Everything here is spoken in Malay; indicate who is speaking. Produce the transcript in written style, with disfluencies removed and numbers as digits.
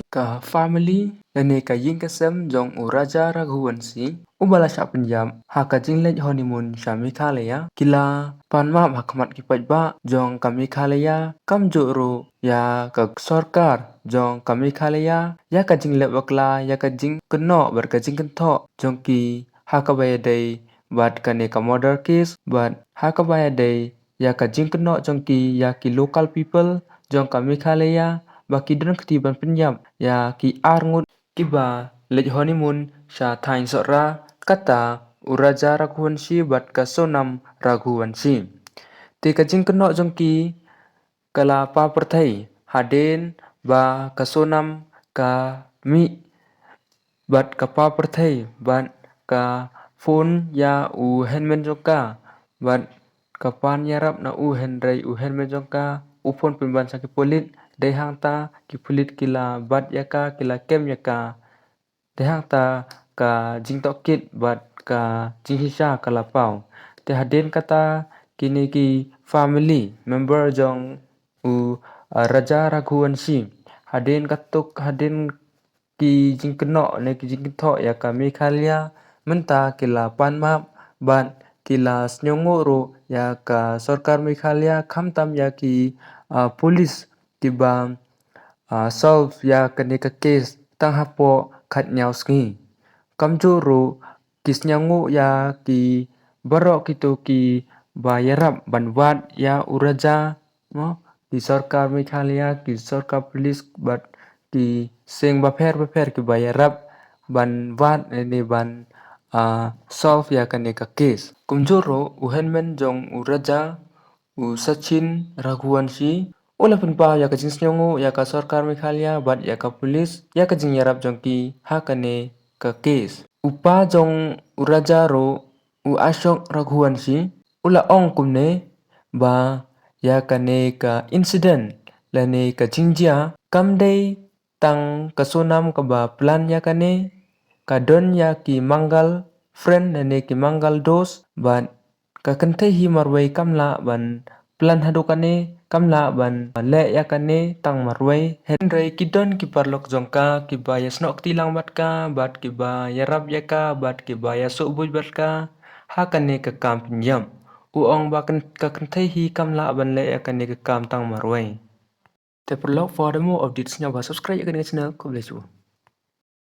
Speaker 1: Ka family lene ka yin kasem jong u Raja Raghuvanshi ubala sha Punjab ha ka jinglej honeymoon sha Meghalaya kila panma hakmat ki pajba jong ka Meghalaya kamjo ro ya ka sarkar jong ka Meghalaya ya ka jinglej bakla ya ka jing keno bar ka jing kentho jong ki ha ka bayadai bat ka ne ka murder case bat ha ka bayadai ya ka jing keno jong ki ya ki local people jong ka Meghalaya baki dran ketiban Punjab ya ki arngut kiba lej honeymoon sha thain sora kata uraja Raghuvanshi bat ka sonam Raghuvanshi te ka jing keno jong ki kala pa perthai haden ba ka sonam ka mi bat ka pa perthai bat ka phone ya u henmen jong ka bat ka pan yarap na u henrai u henmen jong ka u phone pin ban sa ki polit dei hang ta ki polit kila bat yaka kila kem yaka dei hang ta ka jing tok kit bat ka jing hisha kala pau te haden kata kini ki family member jong u Raja Raghuvanshi haden katuk haden ki jing keno ne ki jing tho ya ka Meghalaya menta kila pan map ban kila sniongo ro ya ka sarkar Meghalaya khamtam ya ki police kiba solve ya ka ne ka case tang hapo khat nyau ski kamjo ro kisnyango ya ki barok kito ki bayarap banwat ya uraja no ki sarkar Meghalaya ki sarkar police bat ki seng baper ki bayarap banwat ne ban solve ya ka ne ka case kumjoro uhenmen jong uraja u Sachin Raghuvanshi Ola penpa ya ka jinsnyongo ya ka sarkar Meghalaya bat ya ka police ya ka jing yarap jong ki ha ka ne ka case. Upa jong uraja ro u Ashok Raghuvanshi ula ong kumne ba ya ka ne ka incident la ne ka jingjia kamdei tang ka sonam ka ba plan ya ka ne ka don ya ki mangal friend la ne ki mangal dos bat ka kentei hi marwai kamla ban plan hadokane kamla ban le yakane tang marwai henry kidon ki parlok jongka ki ba yasnok tilang batka bat ki ba yarab yaka bat ki ba yaso buj batka hakane ka kam pinyam uong ba ka kentei hi kamla ban le yakane ka kam tang marwai te parlok for the more updates nya ba subscribe yakane channel ko bless you